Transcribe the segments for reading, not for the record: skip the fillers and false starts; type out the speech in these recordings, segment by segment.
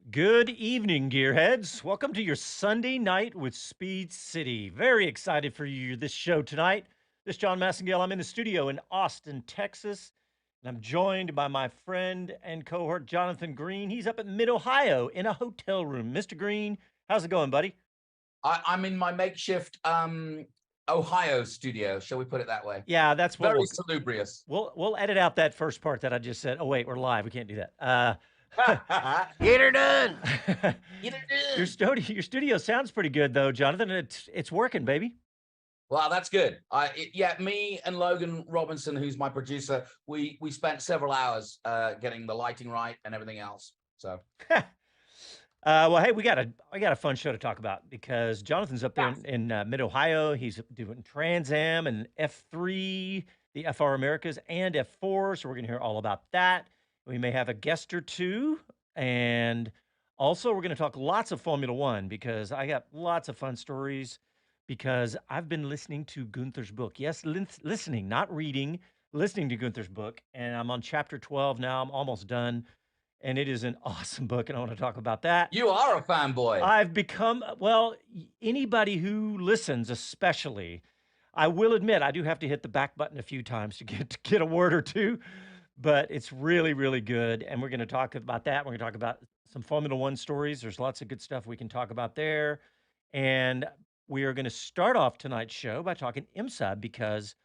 Good evening, gearheads. Welcome to your Sunday night with Speed City. Very excited for you this show tonight. This is John Massengale. I'm in the studio in Austin, Texas, and I'm joined by my friend and cohort Jonathan Green. He's up at Mid Ohio in a hotel room. Mr. Green, how's it going, buddy? I'm in my makeshift Ohio studio. Shall we put it that way? Yeah, that's what Very we'll salubrious. we'll edit out that first part that I just said. Oh wait, we're live. We can't do that. Get her done. Get her done. Your studio sounds pretty good though, Jonathan. It's working, baby. Well, that's good. Yeah, me and Logan Robinson, who's my producer, we spent several hours getting the lighting right and everything else. So Well, hey, we got a fun show to talk about because Jonathan's up there yeah, in Mid Ohio. He's doing Trans Am and F3, the FR Americas, and F4. So we're gonna hear all about that. We may have a guest or two, and also we're gonna talk lots of Formula One because I got lots of fun stories. Because I've been listening to Gunther's book. Yes, listening, not reading, listening to Gunther's book, and I'm on chapter 12 now. I'm almost done and it is an awesome book, and I want to talk about that. you are a fanboy. I've become, well, anybody who listens, especially, I will admit I do have to hit the back button a few times to get a word or two, but it's really, really good. And we're going to talk about that. We're going to talk about some Formula One stories. There's lots of good stuff we can talk about there. And we are going to start off tonight's show by talking IMSA because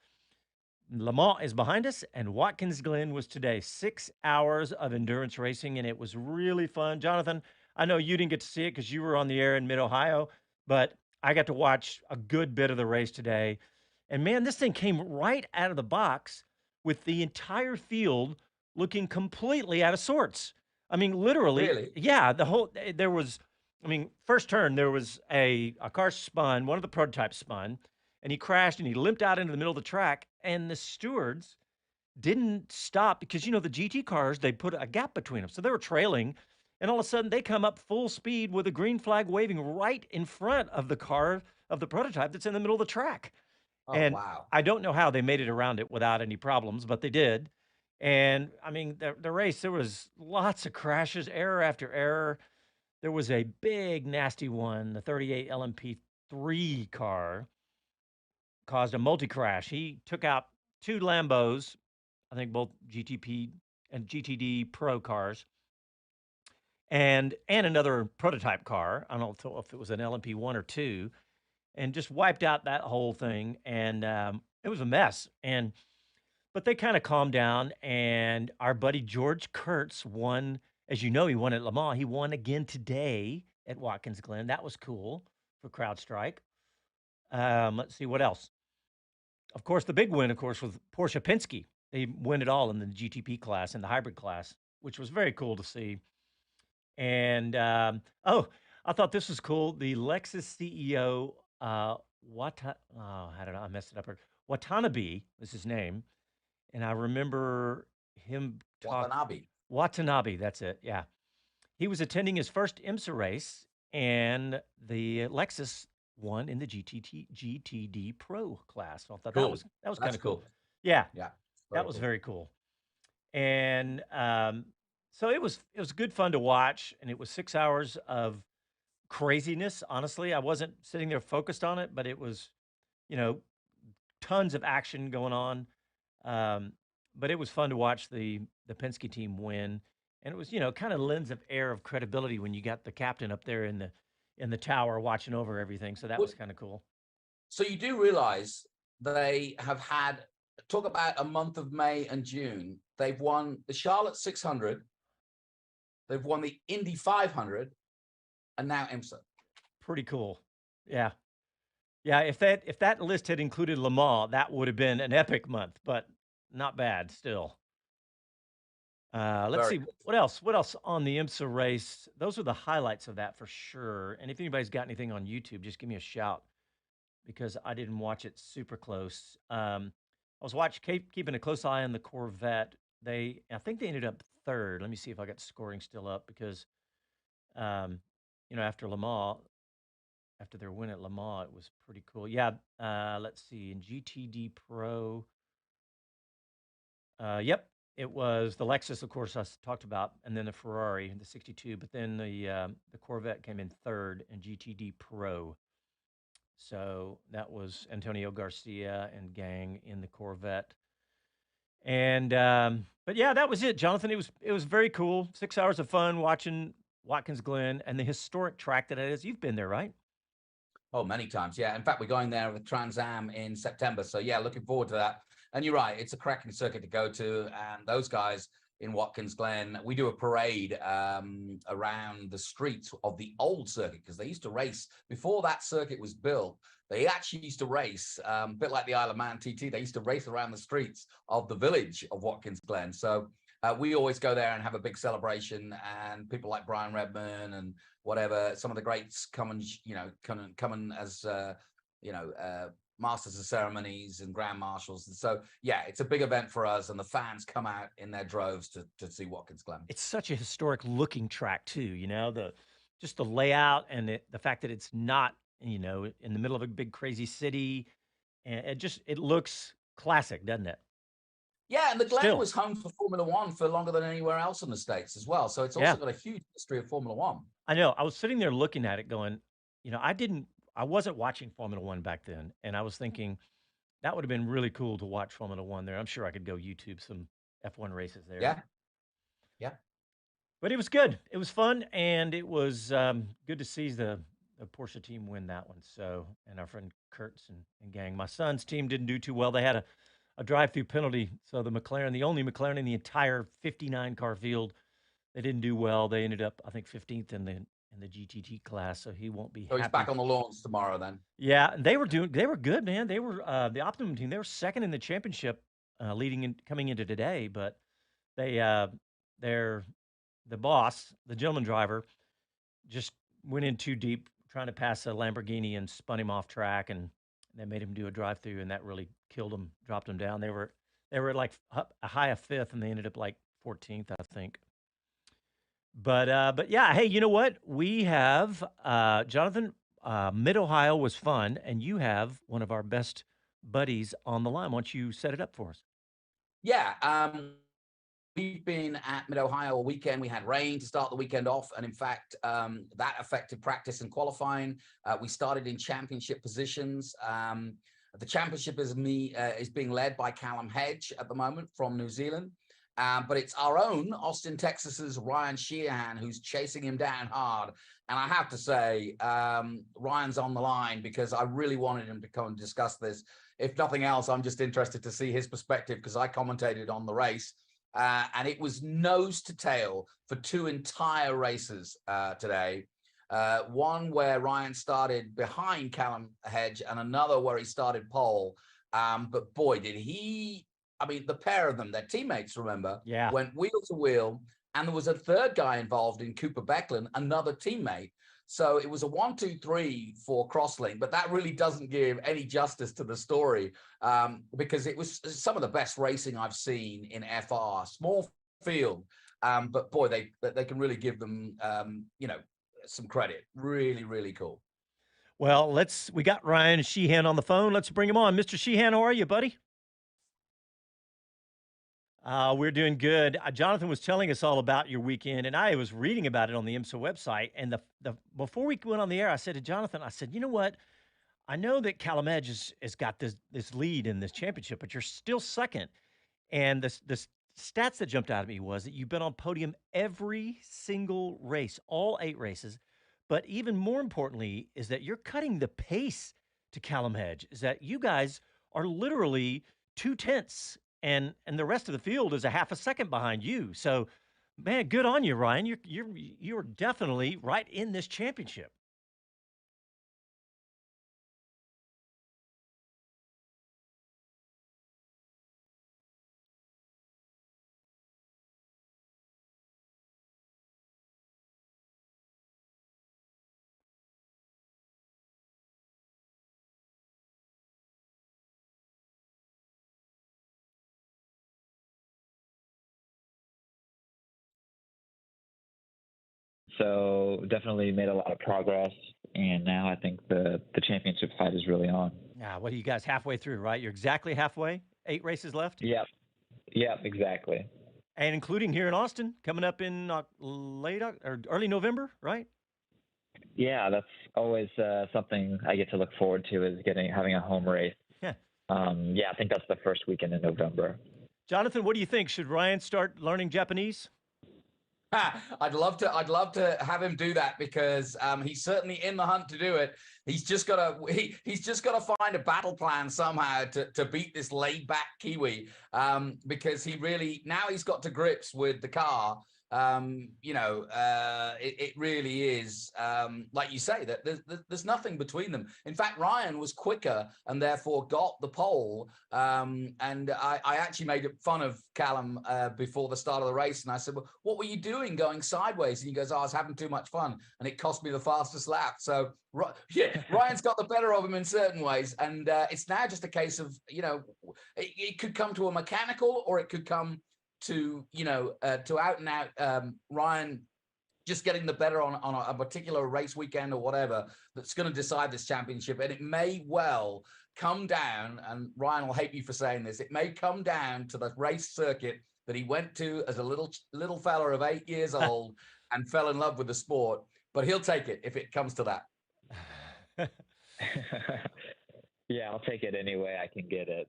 Le Mans is behind us, and Watkins Glen was today. 6 hours of endurance racing, and it was really fun. Jonathan, I know you didn't get to see it because you were on the air in Mid Ohio, but I got to watch a good bit of the race today. And man, this thing came right out of the box with the entire field looking completely out of sorts. I mean, literally, Really? yeah, there was, I mean, first turn, there was a car spun, one of the prototypes spun, and he crashed and he limped out into the middle of the track. And the stewards didn't stop because, the GT cars, they put a gap between them. So they were trailing. And all of a sudden, they come up full speed with a green flag waving right in front of the car of the prototype that's in the middle of the track. Oh And wow. I don't know how they made it around it without any problems, but they did. And I mean, the race, there was lots of crashes, error after error. There was a big, nasty one, the 38 LMP3 car caused a multi-crash. He took out two Lambos, I think both GTP and GTD Pro cars, and another prototype car. I don't know if it was an LMP1 or two, and just wiped out that whole thing. And it was a mess. But they kind of calmed down, and our buddy George Kurtz won. As you know, he won at Le Mans. He won again today at Watkins Glen. That was cool for CrowdStrike. Let's see what else. Of course, the big win, of course, was Porsche Penske. They win it all in the GTP class and the hybrid class, which was very cool to see. And oh, I thought this was cool. The Lexus CEO, how did I mess it up? Watanabe was his name, and I remember him talk Watanabe. Watanabe. That's it. Yeah, he was attending his first IMSA race, and the Lexus won in the GTD Pro class. So I thought Cool. that was kind That's of cool. cool. Yeah, Yeah. that Very was cool. very cool. And so it was good fun to watch, and it was 6 hours of craziness. Honestly, I wasn't sitting there focused on it, but it was, you know, tons of action going on. Um, but it was fun to watch the Penske team win, and it was kind of lends of air of credibility when you got the captain up there in the tower watching over everything. So that Well, was kind of cool. so you do realize they have had, talk about a month of May and June. They've won the Charlotte 600, they've won the Indy 500, and now IMSA. Pretty cool. Yeah. Yeah, if that list had included Le Mans, that would have been an epic month, but not bad still. Let's Very see good. what else. What else on the IMSA race? Those are the highlights of that for sure. And if anybody's got anything on YouTube, just give me a shout because I didn't watch it super close. I was keeping a close eye on the Corvette. I think they ended up third. Let me see if I got scoring still up because, um, after Le Mans, after their win at Le Mans, it was pretty cool. Yeah. Let's see in GTD Pro. Yep. it was the Lexus, of course, talked about, and then the Ferrari, the 62. But then the Corvette came in third in GTD Pro. So that was Antonio Garcia and gang in the Corvette. And but yeah, that was it, Jonathan. It was very cool. 6 hours of fun watching Watkins Glen and the historic track that it is. You've been there, right? Oh, many times. Yeah. In fact, we're going there with Trans Am in September. So yeah, looking forward to that. And you're right, it's a cracking circuit to go to. And those guys in Watkins Glen, we do a parade around the streets of the old circuit because they used to race before that circuit was built. They actually used to race, a bit like the Isle of Man TT. They used to race around the streets of the village of Watkins Glen. So we always go there and have a big celebration, and people like Brian Redman and whatever, some of the greats come and come in as masters of ceremonies and grand marshals. And so yeah, it's a big event for us, and the fans come out in their droves to see Watkins Glen. It's such a historic looking track too. Just the layout and the fact that it's not in the middle of a big crazy city, and it looks classic, doesn't it? Yeah, and the Glen Still, was home for Formula One for longer than anywhere else in the States as well. So it's yeah. also got a huge history of Formula One. I know. I was sitting there looking at it going, I wasn't watching Formula One back then. And I was thinking that would have been really cool to watch Formula One there. I'm sure I could go YouTube some F1 races there. Yeah. Yeah. But it was good. It was fun. And it was good to see the Porsche team win that one. So, and our friend Kurtz and gang. My son's team didn't do too well. They had a drive-through penalty. So the only McLaren in the entire 59 car field, they didn't do well. They ended up, I think, 15th in the GTT class, so he won't be So he's happy. back on the lawns tomorrow then. Yeah, and they were good, man. They were the Optimum team. They were second in the championship, coming into today, but they're the boss, the gentleman driver, just went in too deep trying to pass a Lamborghini and spun him off track, and they made him do a drive-through, and that really killed him, dropped him down. They were like a high of fifth, and they ended up like 14th, I think. But yeah, hey, you know what? We have Jonathan. Mid Ohio was fun, and you have one of our best buddies on the line. Why don't you set it up for us? Yeah. We've been at Mid Ohio all weekend. We had rain to start the weekend off, and in fact, that affected practice and qualifying. We started in championship positions. The championship is being led by Callum Hedge at the moment from New Zealand. But it's our own Austin, Texas's Ryan Shehan who's chasing him down hard. And I have to say, Ryan's on the line because I really wanted him to come and discuss this. If nothing else, I'm just interested to see his perspective because I commentated on the race. And it was nose to tail for two entire races today. One where Ryan started behind Callum Hedge and another where he started pole. But boy, did he... I mean, the pair of them, their teammates, remember, went wheel to wheel. And there was a third guy involved in Cooper Becklin, another teammate. So it was a 1-2-3 for Crosslink, but that really doesn't give any justice to the story because it was some of the best racing I've seen in FR. Small field, but boy, they can really give them, some credit. Really, really cool. Well, we got Ryan Shehan on the phone. Let's bring him on. Mr. Shehan, how are you, buddy? We're doing good. Jonathan was telling us all about your weekend, and I was reading about it on the IMSA website. And before we went on the air, I said to Jonathan, I said, you know what? I know that Callum Edge has got this lead in this championship, but you're still second. And the stats that jumped out at me was that you've been on podium every single race, all 8 races. But even more importantly is that you're cutting the pace to Callum Hedge, is that you guys are literally 2/10, and the rest of the field is a half a second behind you. So, man, good on you, Ryan. You're definitely right in this championship. So definitely made a lot of progress, and now I think the championship fight is really on. Yeah, what are you guys halfway through, right? You're exactly halfway. 8 races left. Yep, exactly. and including here in Austin, coming up in or early November, right? Yeah, that's always something I get to look forward to is having a home race. Yeah. Yeah, I think that's the first weekend in November. Jonathan, what do you think? Should Ryan start learning Japanese? I'd love to. I'd love to have him do that because he's certainly in the hunt to do it. He's just got to. He's just got to find a battle plan somehow to beat this laid back Kiwi. Because he really now he's got to grips with the car. It really is like you say that there's nothing between them. In fact, Ryan was quicker and therefore got the pole. And I actually made fun of Callum before the start of the race, and I said, "Well, what were you doing going sideways?" And he goes, "Oh, I was having too much fun, and it cost me the fastest lap." So yeah, Ryan's got the better of him in certain ways, and it's now just a case of it could come to a mechanical, or it could come to to out and out Ryan just getting the better on a particular race weekend or whatever that's going to decide this championship. And it may well come down, and Ryan will hate me for saying this, it may come down to the race circuit that he went to as a little fella of 8 years old and fell in love with the sport, but he'll take it if it comes to that. Yeah, I'll take it any way I can get it.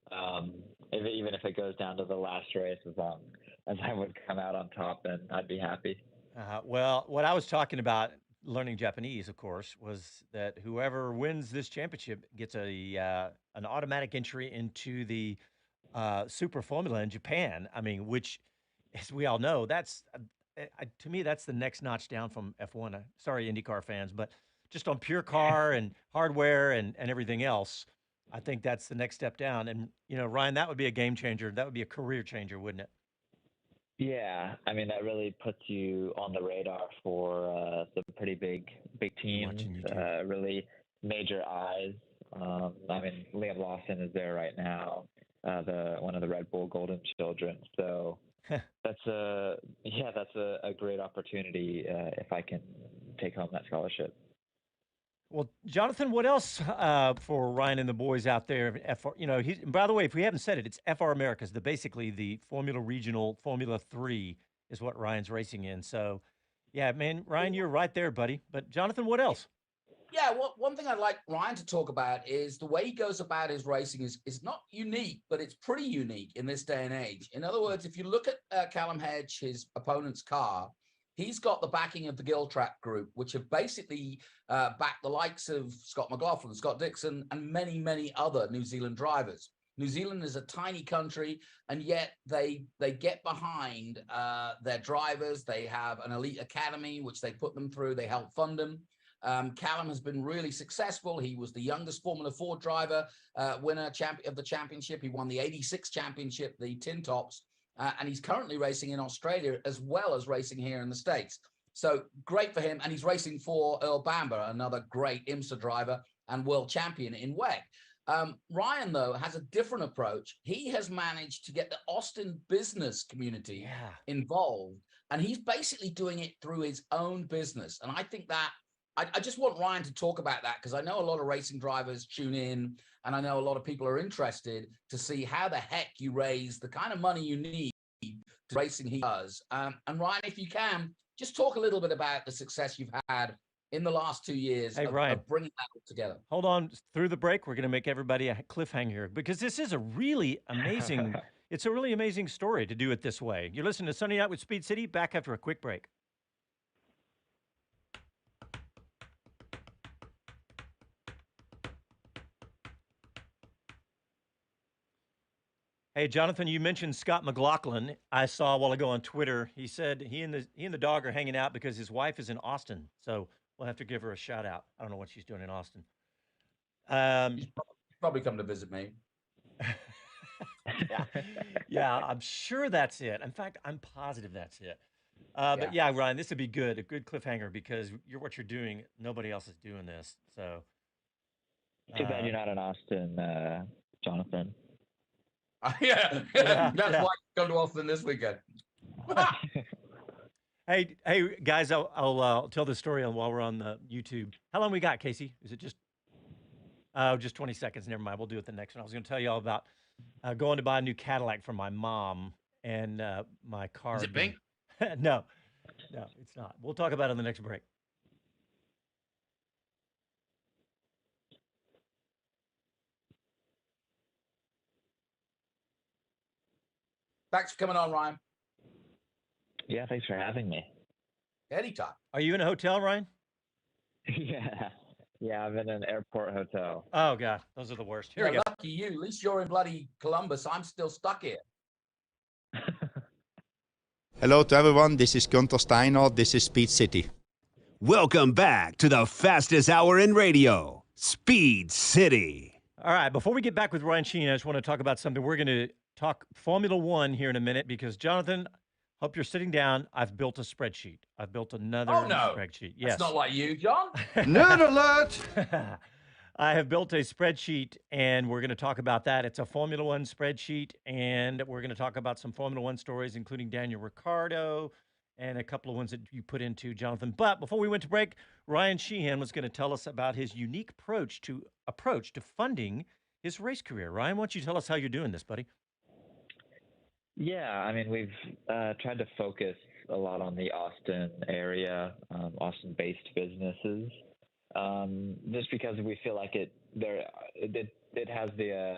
Even if it goes down to the last race, as long as I would come out on top, then I'd be happy. Well, what I was talking about learning Japanese, of course, was that whoever wins this championship gets an automatic entry into the Super Formula in Japan. I mean, which, as we all know, that's to me that's the next notch down from F1. Sorry, IndyCar fans, but just on pure car and hardware and everything else, I think that's the next step down. And Ryan, that would be a game changer. That would be a career changer, wouldn't it? Yeah, I mean that really puts you on the radar for some pretty big teams, Watching YouTube. really major eyes. I mean Liam Lawson is there right now, one of the Red Bull Golden Children. So that's a great opportunity if I can take home that scholarship. Well, Jonathan, what else for Ryan and the boys out there? FR, by the way, if we haven't said it, it's FR Americas. Basically the Formula Regional Formula 3 is what Ryan's racing in. So, yeah, man, Ryan, you're right there, buddy. But Jonathan, what else? Yeah, one thing I'd like Ryan to talk about is the way he goes about his racing is not unique, but it's pretty unique in this day and age. In other words, if you look at Callum Hedge, his opponent's car, he's got the backing of the Giltrap Group, which have basically backed the likes of Scott McLaughlin, Scott Dixon, and many, many other New Zealand drivers. New Zealand is a tiny country, and yet they get behind their drivers. They have an elite academy, which they put them through. They help fund them. Callum has been really successful. He was the youngest Formula 4 driver, winner of the championship. He won the 86 championship, the Tin Tops, and he's currently racing in Australia as well as racing here in the States. So great for him. And he's racing for Earl Bamber, another great IMSA driver and world champion in WEC. Ryan, though, has a different approach. He has managed to get the Austin business community involved, and he's basically doing it through his own business. And I think that I just want Ryan to talk about that because I know a lot of racing drivers tune in, and I know a lot of people are interested to see how the heck you raise the kind of money you need to racing he does. And Ryan, if you can, just talk a little bit about the success you've had in the last 2 years Hey, Ryan, of bringing that all together. Hold on through the break. We're going to make everybody a cliffhanger here because this is a really amazing, it's a really amazing story to do it this way. You're listening to Sunday Night with Speed City, back after a quick break. Hey, Jonathan, you mentioned Scott McLaughlin. I saw a while ago on Twitter. He said he and the dog are hanging out because his wife is in Austin. So we'll have to give her a shout out. I don't know what she's doing in Austin. He's probably come to visit me. yeah, I'm sure that's it. In fact, I'm positive that's it. But yeah, Ryan, this would be good, a good cliffhanger because what you're doing, nobody else is doing this. So too bad you're not in Austin, Jonathan. That's why I come to Austin this weekend. Hey, guys, I'll tell this story while we're on the YouTube. How long we got, Casey? Is it just 20 seconds? Never mind. We'll do it the next one. I was going to tell you all about going to buy a new Cadillac for my mom, and my car. Is it pink? No, no, it's not. We'll talk about it on the next break. Thanks for coming on, Ryan. Yeah, thanks for having me. Anytime. Are you in a hotel, Ryan? Yeah, I'm in an airport hotel. Oh God, those are the worst. Here we go. Lucky you. At least you're in bloody Columbus. I'm still stuck here. Hello to everyone. This is Gunther Steiner. This is Speed City. Welcome back to the fastest hour in radio, Speed City. All right, before we get back with Ryan Shehan, I just want to talk about something. We're going to talk Formula One here in a minute because, Jonathan, hope you're sitting down. I've built a spreadsheet. I've built another spreadsheet. Yes. It's not like you, John. Nerd alert! I have built a spreadsheet, and we're going to talk about that. It's a Formula One spreadsheet, and we're going to talk about some Formula One stories, including Daniel Ricciardo and a couple of ones that you put into, Jonathan. But before we went to break, Ryan Shehan was going to tell us about his unique approach to funding his race career. Ryan, why don't you tell us how you're doing this, buddy? Yeah, I mean, we've tried to focus a lot on the Austin area, Austin-based businesses, just because we feel like it has the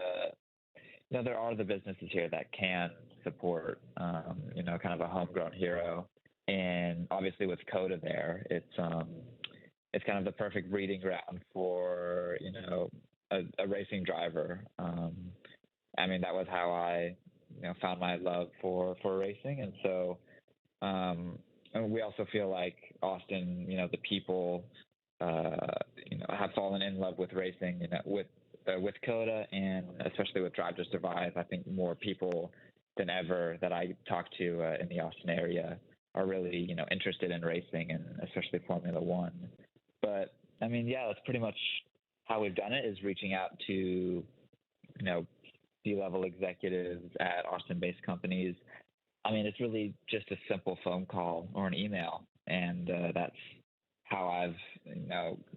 there are the businesses here that can support kind of a homegrown hero, and obviously with Coda there, it's kind of the perfect breeding ground for a racing driver. I mean, that was how I found my love for racing. And so and we also feel like Austin, the people, have fallen in love with racing, with Coda, and especially with Drive to Survive. I think more people than ever that I talk to in the Austin area are really, interested in racing, and especially Formula One. But I mean, yeah, that's pretty much how we've done it, is reaching out to, C-level executives at Austin-based companies. I mean, it's really just a simple phone call or an email, and that's how I've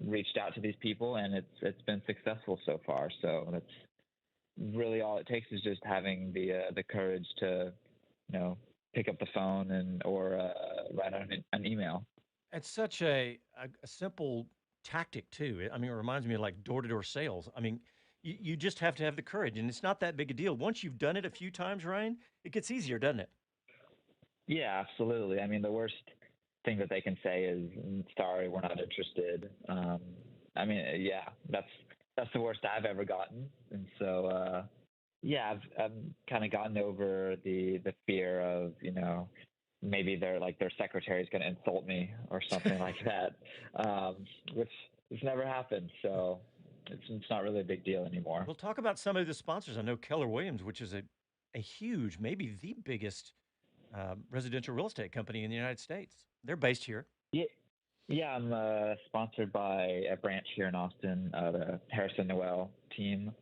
reached out to these people, and it's been successful so far. So that's really all it takes, is just having the courage to pick up the phone or write out an email. It's such a simple tactic too. I mean, it reminds me of like door-to-door sales. I mean, you just have to have the courage, and it's not that big a deal. Once you've done it a few times, Ryan, it gets easier, doesn't it? Yeah, absolutely. I mean, the worst thing that they can say is, "Sorry, we're not interested." I mean, yeah, that's the worst I've ever gotten, and so yeah, I've kind of gotten over the fear of maybe their secretary is going to insult me or something like that, which has never happened. So it's not really a big deal anymore. We'll talk about some of the sponsors. I know Keller Williams, which is a huge, maybe the biggest residential real estate company in the United States. They're based here. Yeah, I'm sponsored by a branch here in Austin, the Harrison Noel team.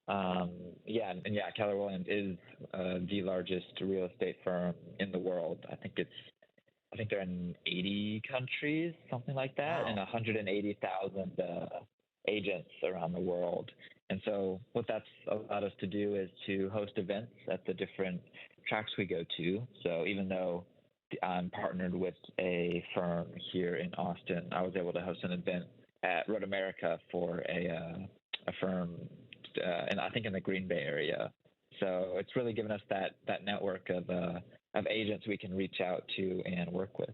Keller Williams is the largest real estate firm in the world. I think they're in 80 countries, something like that, Wow. and 180,000 agents around the world. And so what that's allowed us to do is to host events at the different tracks we go to. So even though I'm partnered with a firm here in Austin, I was able to host an event at Road America for a firm, and I think in the Green Bay area. So it's really given us that network of agents we can reach out to and work with.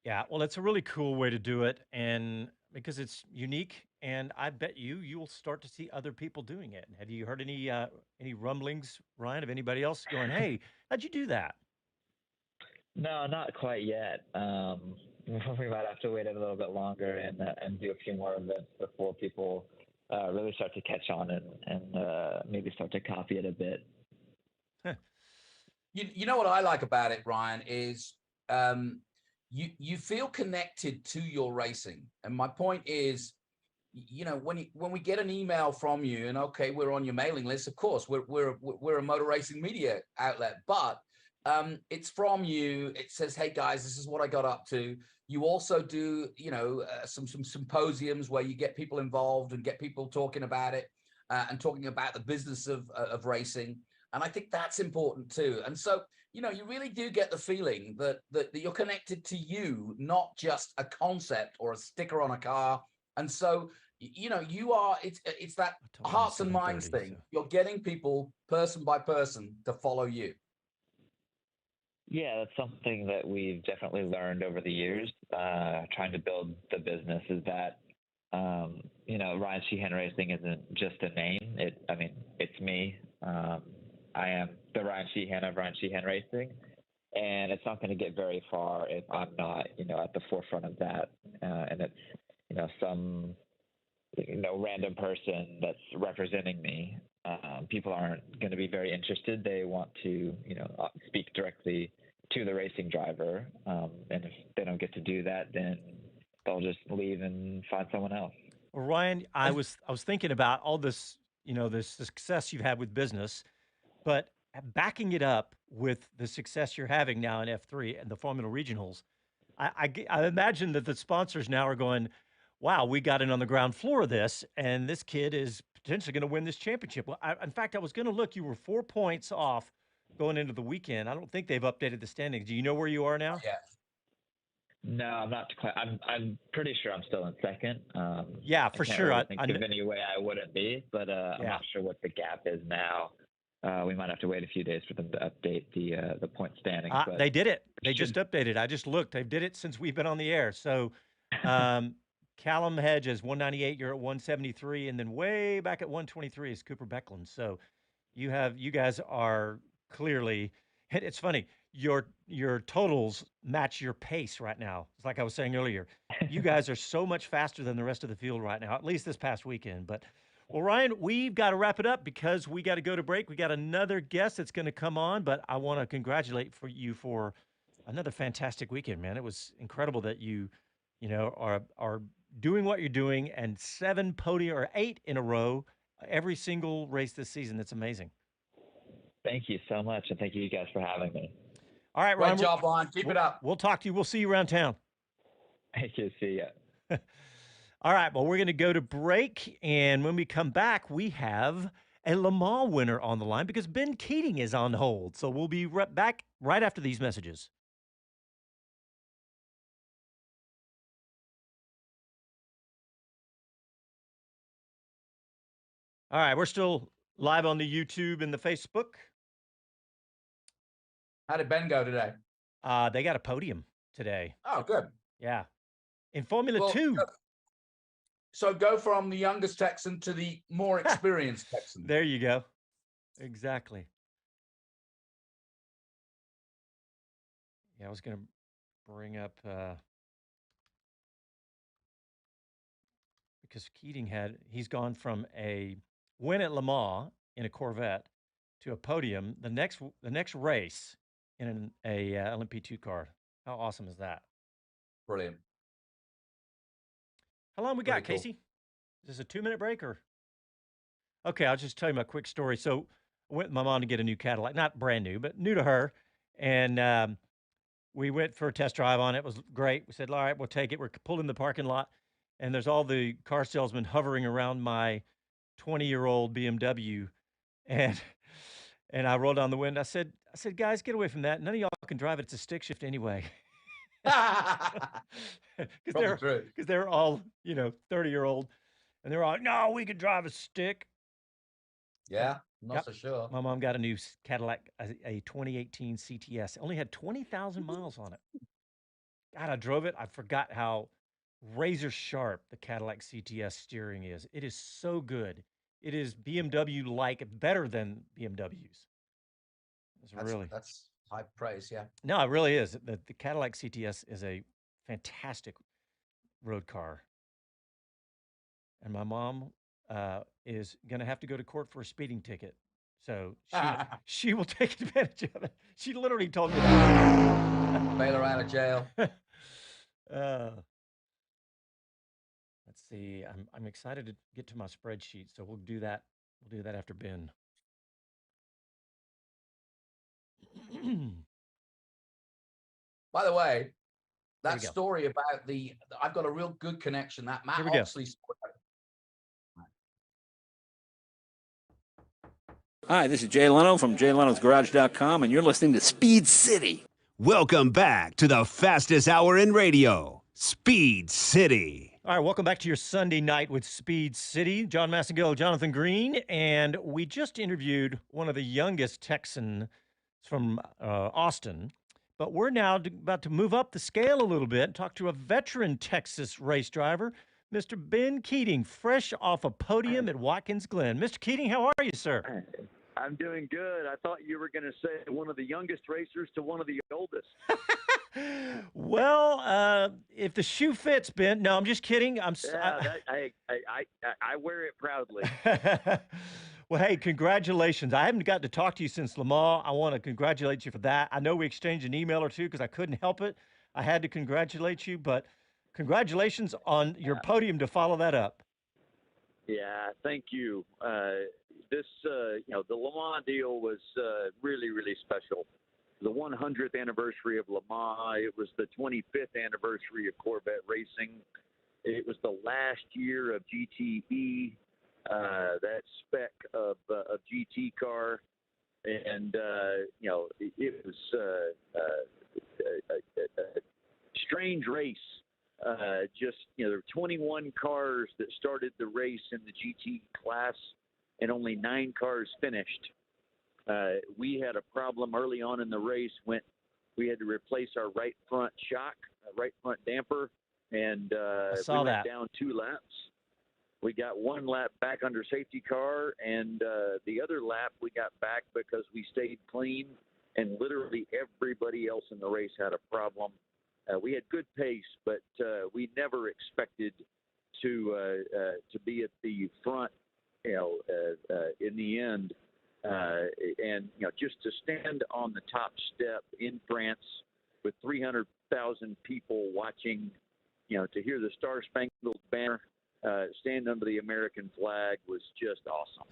Yeah, well, it's a really cool way to do it, and because it's unique, and I bet you'll start to see other people doing it. Have you heard any rumblings, Ryan, of anybody else going, "Hey, how'd you do that?" No, not quite yet. We might have to wait a little bit longer and do a few more events before people really start to catch on and maybe start to copy it a bit. You know what I like about it, Ryan, is you feel connected to your racing. And my point is, when we get an email from you, and okay, we're on your mailing list, of course, we're a motor racing media outlet, but it's from you. It says, "Hey guys, this is what I got up to." You also do, some symposiums where you get people involved and get people talking about it and talking about the business of racing. And I think that's important too. And so, you know, you really do get the feeling that you're connected to you, not just a concept or a sticker on a car. And so, you know, you are, it's that hearts and minds thing. So. You're getting people person by person to follow you. Yeah, that's something that we've definitely learned over the years, trying to build the business, is that, you know, Ryan Shehan Racing isn't just a name. It's me. I am the Ryan Shehan of Ryan Shehan Racing, and it's not going to get very far if I'm not, you know, at the forefront of that. And it's, you know, some, you know, random person that's representing me. People aren't going to be very interested. They want to, you know, speak directly to the racing driver. And if they don't get to do that, then they'll just leave and find someone else. Well, Ryan, I was thinking about all this, you know, this success you've had with business, but backing it up with the success you're having now in F3 and the Formula Regionals, I imagine that the sponsors now are going, wow, we got in on the ground floor of this, and this kid is potentially going to win this championship. Well, in fact, I was going to look. You were 4 points off going into the weekend. I don't think they've updated the standings. Do you know where you are now? Yeah. No, I'm not. I'm pretty sure I'm still in second. Yeah, for sure. I think of any way I wouldn't be, but I'm not sure what the gap is now. We might have to wait a few days for them to update the point standings. But they did it. They just updated. I just looked. They did it since we've been on the air. So Callum Hedge is 198. You're at 173, and then way back at 123 is Cooper Becklin. So you guys are clearly. It's funny. Your totals match your pace right now. It's like I was saying earlier. You guys are so much faster than the rest of the field right now. At least this past weekend, but. Well, Ryan, we've got to wrap it up because we got to go to break. We got another guest that's going to come on, but I want to congratulate you for another fantastic weekend, man. It was incredible that you are doing what you're doing, and 7 podium or 8 in a row every single race this season. That's amazing. Thank you so much, and thank you guys for having me. All right, Ryan. Great job, Ryan. Keep it up. We'll talk to you. We'll see you around town. Thank you. See ya. All right, well, we're going to go to break, and when we come back, we have a Le Mans winner on the line because Ben Keating is on hold. So we'll be back right after these messages. All right, we're still live on the YouTube and the Facebook. How did Ben go today? They got a podium today. Oh, good. Yeah. In Formula 2. So go from the youngest Texan to the more experienced Texan. There you go. Exactly. Yeah, I was going to bring up because Keating he's gone from a win at Le Mans in a Corvette to a podium the next race in a LMP2 car. How awesome is that? Brilliant. How long we got, Casey? Is this a 2-minute break or? Okay, I'll just tell you my quick story. So I went with my mom to get a new Cadillac, not brand new, but new to her. And we went for a test drive on it. It was great. We said, all right, we'll take it. We're pulled in the parking lot, and there's all the car salesmen hovering around my 20-year-old BMW. And I rolled down the window. I said, guys, get away from that. None of y'all can drive it. It's a stick shift anyway. Because they're all, 30-year-old, and they're all, no, we could drive a stick. Yeah, not so sure. My mom got a new Cadillac, a 2018 CTS. It only had 20,000 miles on it. God, I drove it. I forgot how razor sharp the Cadillac CTS steering is. It is so good. It is BMW-like, better than BMWs. That's high praise, yeah. No, it really is. The Cadillac CTS is a fantastic road car. And my mom is going to have to go to court for a speeding ticket. So she will take advantage of it. She literally told me that. Bail her out of jail. Let's see. I'm excited to get to my spreadsheet. So we'll do that. We'll do that after Ben. By the way, that story about I've got a real good connection. That Matt Oxley story. Hi, this is Jay Leno from JayLenosGarage.com, and you're listening to Speed City. Welcome back to the fastest hour in radio, Speed City. All right, welcome back to your Sunday night with Speed City. John Massengill, Jonathan Green, and we just interviewed one of the youngest Texans from Austin, but we're now about to move up the scale a little bit and talk to a veteran Texas race driver, Mr. Ben Keating, fresh off a podium at Watkins Glen. Mr. Keating, how are you, sir? I'm doing good. I thought you were going to say one of the youngest racers to one of the oldest. Well, if the shoe fits, Ben. No, I'm just kidding. I wear it proudly. Well, hey, congratulations. I haven't gotten to talk to you since Le Mans. I want to congratulate you for that. I know we exchanged an email or two because I couldn't help it. I had to congratulate you, but congratulations on your podium to follow that up. Yeah, thank you. The Le Mans deal was really, really special. The 100th anniversary of Le Mans. It was the 25th anniversary of Corvette racing. It was the last year of GTE, that spec of GT car, and it was a strange race. There were 21 cars that started the race in the GT class, and only 9 cars finished. We had a problem early on in the race when we had to replace our right front shock, right front damper, and we went down 2 laps. We got 1 lap back under safety car, and the other lap we got back because we stayed clean, and literally everybody else in the race had a problem. We had good pace, but we never expected to be at the front, in the end. Just to stand on the top step in France with 300,000 people watching, to hear the Star Spangled Banner stand under the American flag was just awesome.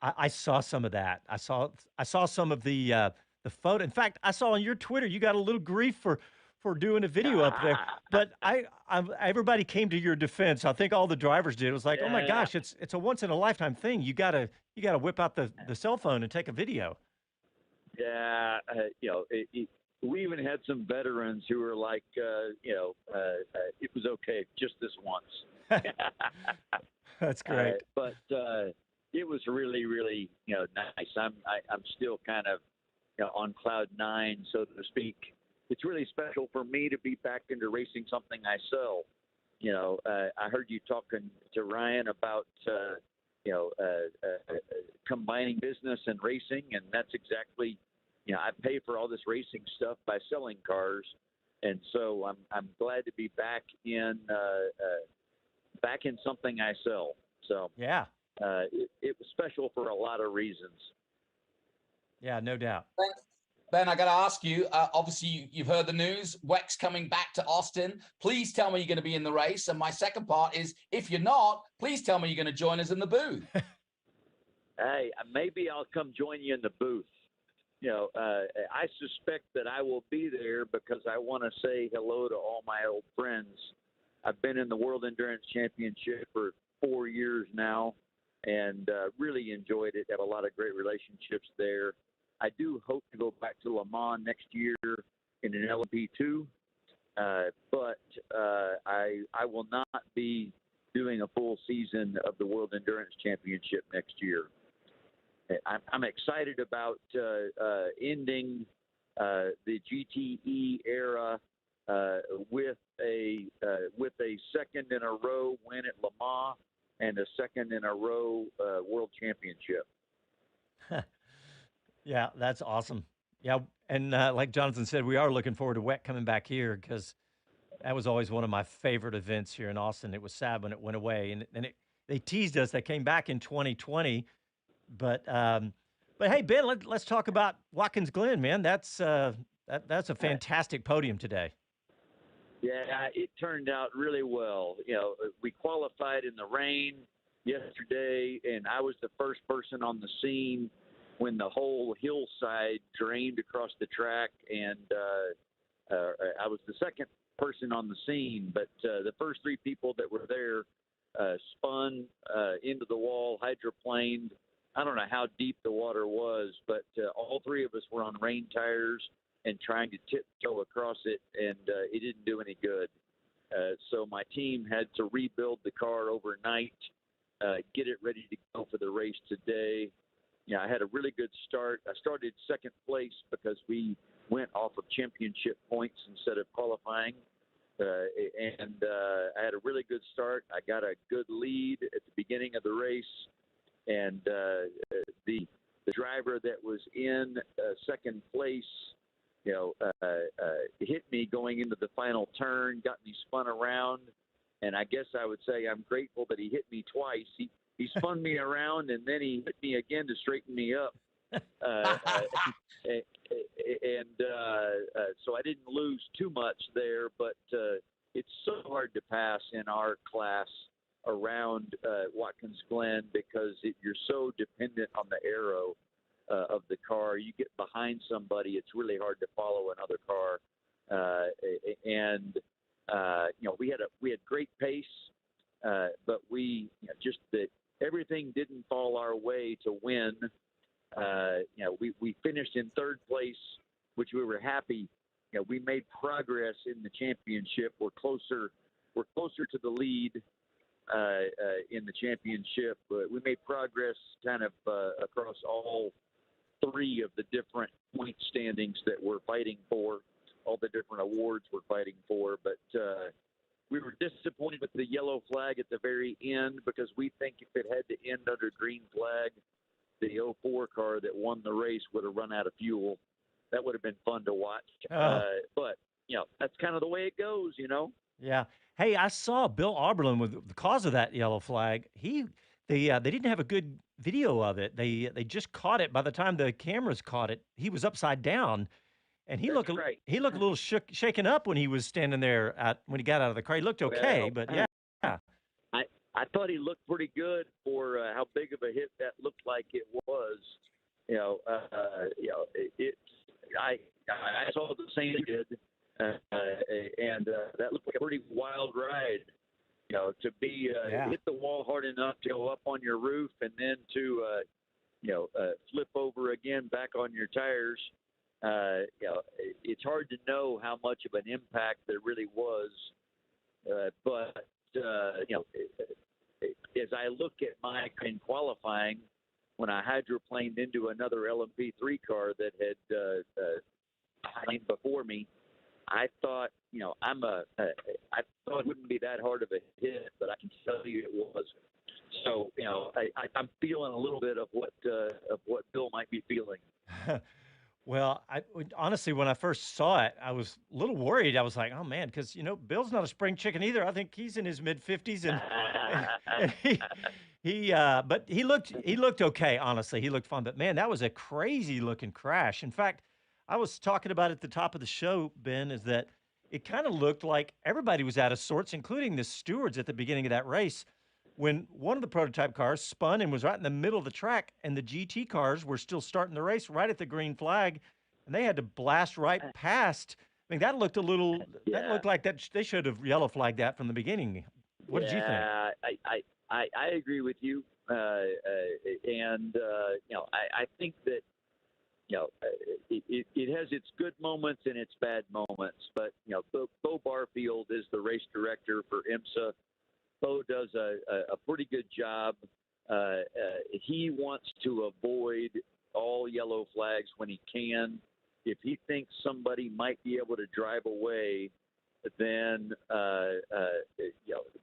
I saw some of that. I saw some of the photo. In fact, I saw on your Twitter you got a little grief for doing a video up there. But everybody came to your defense. I think all the drivers did. It was like, oh my gosh, it's a once in a lifetime thing. You gotta whip out the cell phone and take a video. Yeah, we even had some veterans who were like, it was okay just this once. That's great. But it was really, really, nice. I'm still kind of, on cloud 9, so to speak. It's really special for me to be back into racing something I sell. I heard you talking to Ryan about, combining business and racing, and that's exactly, I pay for all this racing stuff by selling cars, and so I'm glad to be back in something I sell. So yeah, it was special for a lot of reasons. Yeah, no doubt. Ben, I got to ask you, obviously you've heard the news, WEC's coming back to Austin. Please tell me you're going to be in the race. And my second part is, if you're not, please tell me you're going to join us in the booth. Hey, maybe I'll come join you in the booth. I suspect that I will be there because I want to say hello to all my old friends. I've been in the World Endurance Championship for 4 years now and really enjoyed it. Have a lot of great relationships there. I do hope to go back to Le Mans next year in an LMP2, but I will not be doing a full season of the World Endurance Championship next year. I'm excited about ending the GTE era with a second in a row win at Le Mans and a second in a row World Championship. Yeah, that's awesome. Yeah, and like Jonathan said, we are looking forward to WEC coming back here because that was always one of my favorite events here in Austin. It was sad when it went away, and they teased us. They came back in 2020, but hey, Ben, let's talk about Watkins Glen, man. That's a fantastic podium today. Yeah, it turned out really well. We qualified in the rain yesterday, and I was the first person on the scene when the whole hillside drained across the track, and I was the second person on the scene, but the first 3 people that were there spun into the wall, hydroplaned, I don't know how deep the water was, but all three of us were on rain tires and trying to tiptoe across it, and it didn't do any good. So my team had to rebuild the car overnight, get it ready to go for the race today. I had a really good start. I started second place because we went off of championship points instead of qualifying. And I had a really good start. I got a good lead at the beginning of the race. And the driver that was in second place, hit me going into the final turn, got me spun around. And I guess I would say I'm grateful that he hit me twice. He spun me around, and then he hit me again to straighten me up. So I didn't lose too much there, but it's so hard to pass in our class around Watkins Glen because you're so dependent on the aero of the car. You get behind somebody, it's really hard to follow another car. We had great pace, but we just that everything didn't fall our way to win. We finished in third place, which we were happy. We made progress in the championship. We're closer to the lead in the championship. We made progress kind of across all three of the different point standings that we're fighting for, all the different awards we're fighting for. But we were disappointed with the yellow flag at the very end because we think if it had to end under green flag, the 04 car that won the race would have run out of fuel. That would have been fun to watch. But, that's kind of the way it goes, Yeah. Hey, I saw Bill Auberlin with the cause of that yellow flag. They didn't have a good video of it. They just caught it. By the time the cameras caught it, he was upside down, and he That's looked right. he looked a little shaken up when he was standing there when he got out of the car. He looked okay, but yeah. I thought he looked pretty good for how big of a hit that looked like it was. I saw the same did, and that looked like a pretty wild ride. To be hit the wall hard enough to go up on your roof, and then to flip over again back on your tires. It's hard to know how much of an impact there really was, but as I look at my in qualifying, when I hydroplaned into another LMP3 car that had planed before me, I thought, I thought it wouldn't be that hard of a hit, but I can tell you it was. So, I'm feeling a little bit of what Bill might be feeling. Well, honestly, when I first saw it, I was a little worried. I was like, "Oh man," because Bill's not a spring chicken either. I think he's in his mid-50s, and but he looked okay. Honestly, he looked fun. But man, that was a crazy looking crash. In fact, I was talking about at the top of the show, Ben, is that it kind of looked like everybody was out of sorts, including the stewards at the beginning of that race, when one of the prototype cars spun and was right in the middle of the track, and the GT cars were still starting the race right at the green flag, and they had to blast right past. I mean, that looked that looked like that they should have yellow flagged that from the beginning. What did you think? I agree with you, and I think that it has its good moments and its bad moments. But Bo Barfield is the race director for IMSA. Bo does a pretty good job. He wants to avoid all yellow flags when he can. If he thinks somebody might be able to drive away, then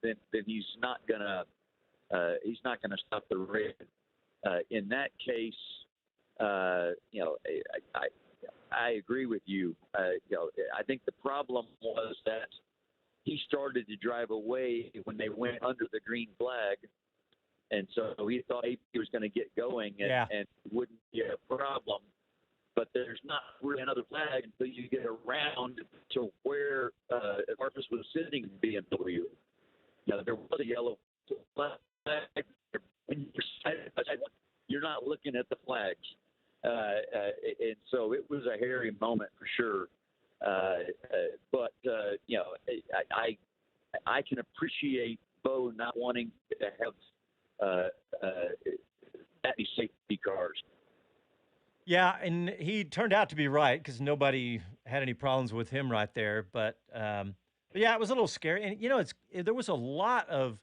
then he's not gonna stop the race. In that case, I agree with you. I think the problem was that he started to drive away when they went under the green flag, and so he thought he was going to get going and it wouldn't be a problem. But there's not really another flag until you get around to where Marcus was sitting in BMW. There was a yellow flag. When you're not looking at the flags. And so it was a hairy moment for sure. But I can appreciate Bo not wanting to have that safety Yeah, and he turned out to be right because nobody had any problems with him right there. But yeah, it was a little scary. And there was a lot of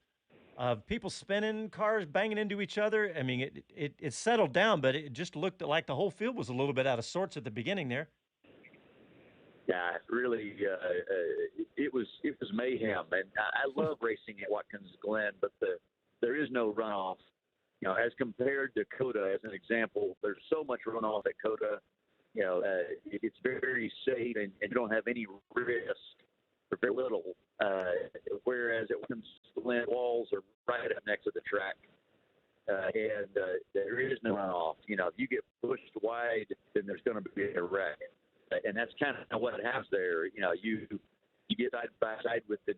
people spinning, cars banging into each other. I mean, it settled down, but it just looked like the whole field was a little bit out of sorts at the beginning there. Yeah, really, it was mayhem, and I love racing at Watkins Glen, but there is no runoff. As compared to Coda, as an example, there's so much runoff at Coda. It's very safe, and you don't have any risk for very little. Whereas at Watkins Glen, walls are right up next to the track, and there is no runoff. If you get pushed wide, then there's going to be a wreck, and that's kind of what happens there. You get side by side with the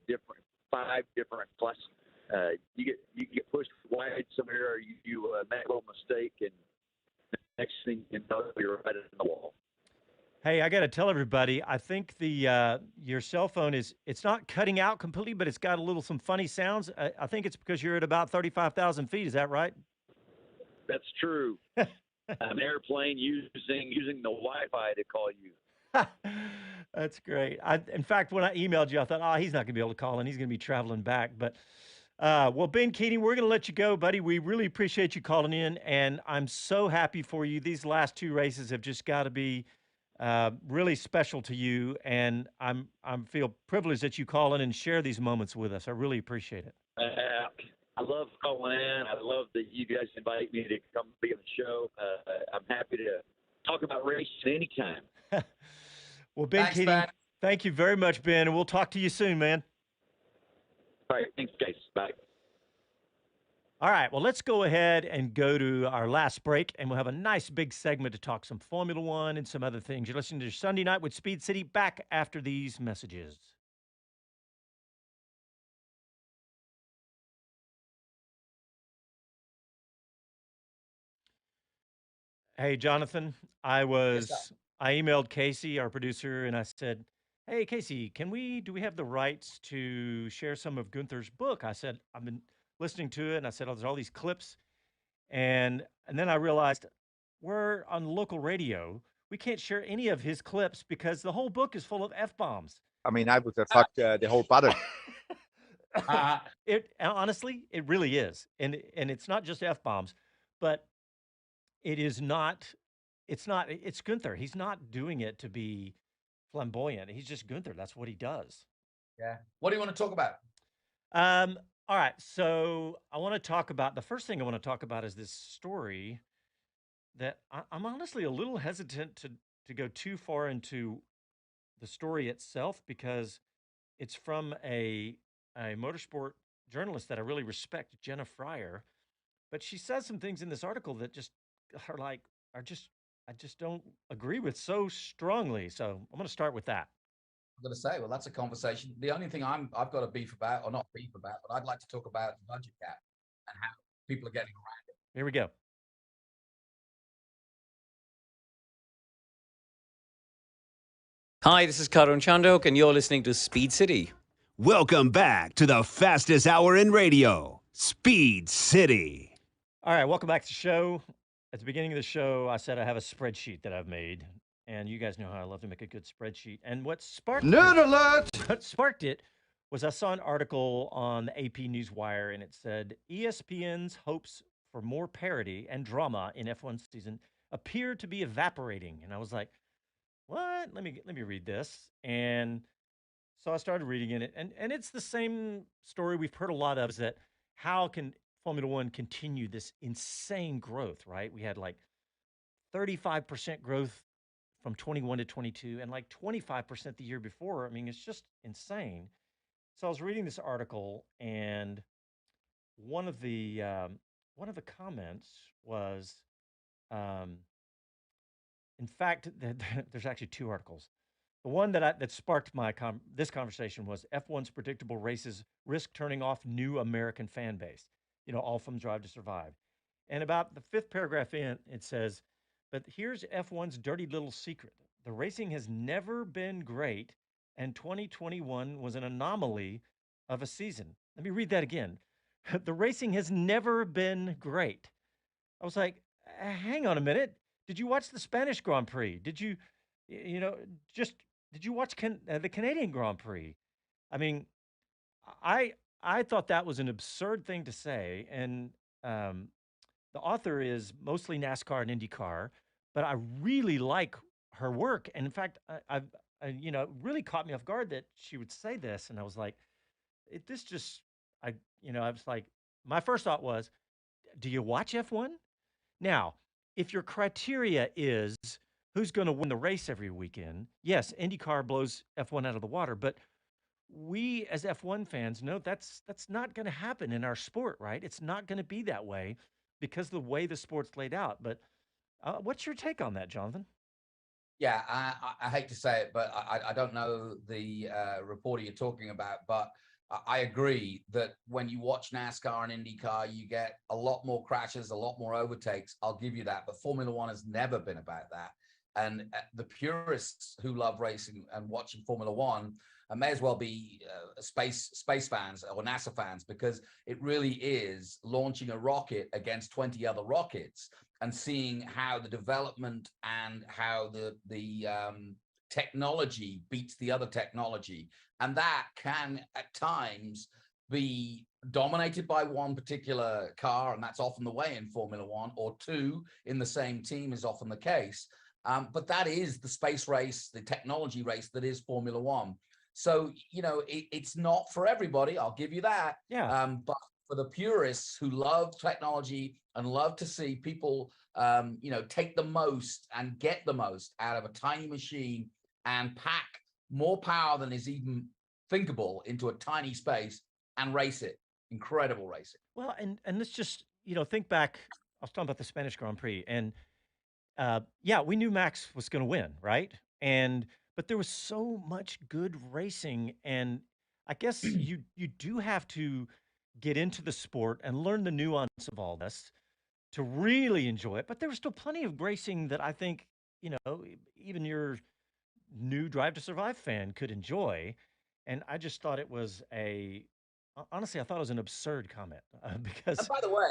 five different classes. You get pushed wide somewhere, you make a little mistake, and next thing you know, you're right in the wall. Hey, I got to tell everybody, I think your cell phone it's not cutting out completely, but it's got some funny sounds. I think it's because you're at about 35,000 feet. Is that right? That's true. An airplane using the Wi-Fi to call you. That's great. In fact, when I emailed you, I thought, oh, he's not going to be able to call in. He's going to be traveling back. But, well, Ben Keating, we're going to let you go, buddy. We really appreciate you calling in, and I'm so happy for you. These last two races have just got to be really special to you, and I feel privileged that you call in and share these moments with us. I really appreciate it. I love calling in. I love that you guys invite me to come be on the show. I'm happy to talk about racing anytime. Well, Ben Thanks, Keating, Ben. thank you very much, Ben, and we'll talk to you soon, man. All right, thanks, guys. Bye. All right, well, let's go ahead and go to our last break, and we'll have a nice big segment to talk some Formula One and some other things. You're listening to Sunday Night with Speed City, back after these messages. Hey, Jonathan, I emailed Casey, our producer, and I said, hey, Casey, do we have the rights to share some of Gunther's book? I said, I've been listening to it, and I said, oh, there's all these clips. And then I realized we're on local radio. We can't share any of his clips because the whole book is full of F-bombs. I mean, I would have fucked the whole bottle. Honestly, it really is. And it's not just F-bombs, but it's Gunther. He's not doing it to be flamboyant. He's just Gunther. That's what he does. Yeah. What do you want to talk about? All right. So the first thing I want to talk about is this story that I'm honestly a little hesitant to go too far into the story itself because it's from a motorsport journalist that I really respect, Jenna Fryer. But she says some things in this article that just I just don't agree with so strongly. So I'm going to start with that. I'm going to say, well, that's a conversation. The only thing I've got a beef about, or not beef about, but I'd like to talk about the budget gap and how people are getting around it. Here we go. Hi, this is Karan Chandok, and you're listening to Speed City. Welcome back to the fastest hour in radio, Speed City. All right, welcome back to the show. At the beginning of the show, I said I have a spreadsheet that I've made, and you guys know how I love to make a good spreadsheet. And what sparked What sparked it was I saw an article on the AP Newswire, and it said ESPN's hopes for more parity and drama in F1 season appear to be evaporating. And I was like, what? Let me read this. And so I started reading it, and it's the same story we've heard a lot of, is that how can Formula One continue this insane growth, right? We had like 35% growth from 21 to 22 and like 25% the year before. I mean, it's just insane. So I was reading this article, and one of the comments was, in fact, there's actually two articles. The one that sparked this conversation was F1's predictable races risk turning off new American fan base. All from Drive to Survive. And about the fifth paragraph in, it says, but here's F1's dirty little secret. The racing has never been great, and 2021 was an anomaly of a season. Let me read that again. The racing has never been great. I was like, hang on a minute. Did you watch the Spanish Grand Prix? Did you, you know, just did you watch the Canadian Grand Prix? I mean, I I thought that was an absurd thing to say, and um, the author is mostly NASCAR and IndyCar, but I really like her work. And in fact, it really caught me off guard that she would say this, and I was like, this just, I was like, my first thought was, do you watch F1? Now, if your criteria is who's going to win the race every weekend, yes, IndyCar blows F1 out of the water, but we as F1 fans know that's not going to happen in our sport, right? It's not going to be that way because of the way the sport's laid out. But what's your take on that, Jonathan? Yeah, I hate to say it, but I don't know the reporter you're talking about, but I agree that when you watch NASCAR and IndyCar, you get a lot more crashes, a lot more overtakes. I'll give you that. But Formula One has never been about that. And the purists who love racing and watching Formula One may as well be space fans or NASA fans, because it really is launching a rocket against 20 other rockets and seeing how the development and how the technology beats the other technology. And that can at times be dominated by one particular car, and that's often the way in Formula One, or two in the same team is often the case. But that is the space race, the technology race that is Formula One. So, it's not for everybody, I'll give you that. Yeah. But for the purists who love technology and love to see people, take the most and get the most out of a tiny machine and pack more power than is even thinkable into a tiny space and race it. Incredible racing. Well, and let's just think back. I was talking about the Spanish Grand Prix, and yeah, we knew Max was going to win, right? And but there was so much good racing, and I guess you do have to get into the sport and learn the nuance of all this to really enjoy it. But there was still plenty of racing that I think even your new Drive to Survive fan could enjoy. And I just thought it was honestly, I thought it was an absurd comment because. And by the way,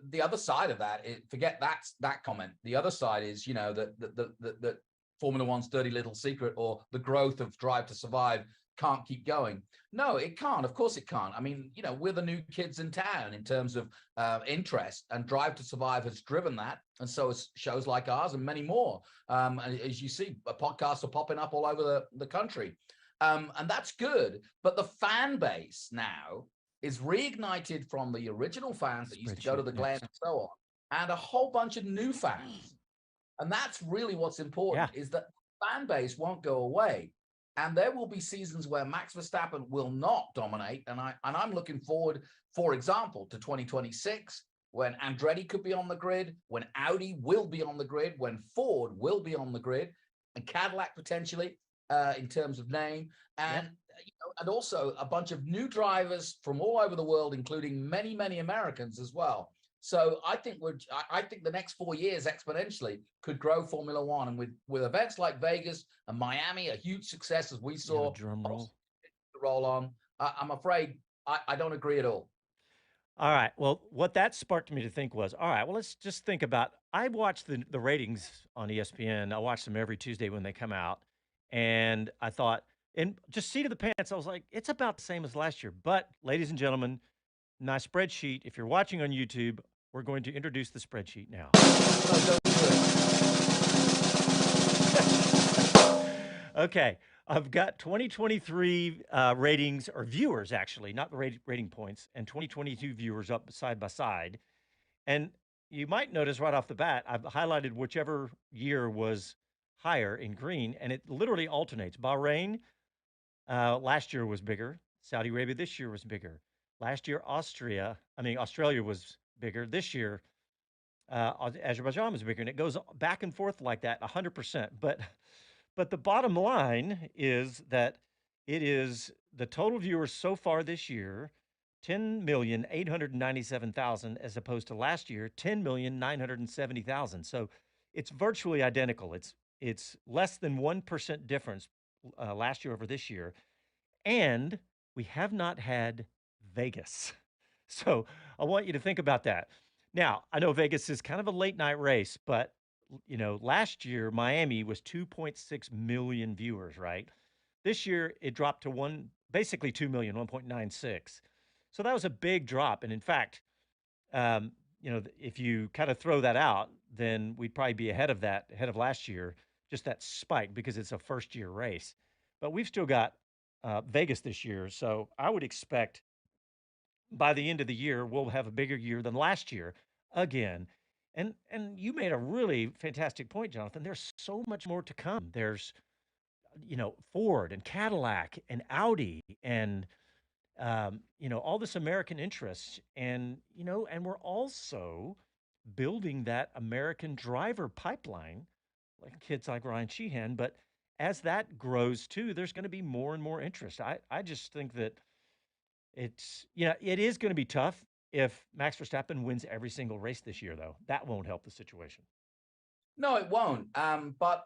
the other side of that, forget that comment. The other side is, that Formula One's dirty little secret, or the growth of Drive to Survive, can't keep going. No, it can't. Of course it can't. I mean, we're the new kids in town in terms of interest, and Drive to Survive has driven that. And so is shows like ours and many more. And as you see, podcasts are popping up all over the country. And that's good. But the fan base now is reignited from the original fans that used to go to the Glen and so on, and a whole bunch of new fans. And that's really what's important, is that fan base won't go away. And there will be seasons where Max Verstappen will not dominate. And I'm looking forward, for example, to 2026, when Andretti could be on the grid, when Audi will be on the grid, when Ford will be on the grid, and Cadillac potentially, in terms of name, and and also a bunch of new drivers from all over the world, including many Americans as well. So I think the next 4 years exponentially could grow Formula One, and with events like Vegas and Miami, a huge success as we saw, drum roll on. I'm afraid I don't agree at all. All right. Well, what that sparked me to think was, all right, well, let's just think about, I watch the ratings on ESPN. I watch them every Tuesday when they come out. And I thought, and just seat of the pants, I was like, it's about the same as last year. But ladies and gentlemen, my spreadsheet, if you're watching on YouTube, we're going to introduce the spreadsheet now. Okay. I've got 2023 ratings, or viewers actually, not the rating points, and 2022 viewers up side by side. And you might notice right off the bat, I've highlighted whichever year was higher in green, and it literally alternates. Bahrain last year was bigger. Saudi Arabia this year was bigger. Last year, Australia was bigger. This year, Azerbaijan was bigger, and it goes back and forth like that, 100%. But the bottom line is that it is the total viewers so far this year, 10,897,000, as opposed to last year, 10,970,000. So it's virtually identical. It's less than 1% difference last year over this year. And we have not had Vegas. So I want you to think about that. Now, I know Vegas is kind of a late night race, but last year Miami was 2.6 million viewers, right? This year it dropped to basically 2 million, 1.96. So that was a big drop. And in fact, um, if you kind of throw that out, then we'd probably be ahead of last year, just that spike because it's a first year race. But we've still got Vegas this year. So I would expect by the end of the year, we'll have a bigger year than last year again. And you made a really fantastic point, Jonathan. There's so much more to come. There's, Ford and Cadillac and Audi and all this American interest. And we're also building that American driver pipeline, like kids like Ryan Shehan. But as that grows too, there's going to be more and more interest. I just think that it is going to be tough if Max Verstappen wins every single race this year, though. That won't help the situation. No, it won't. But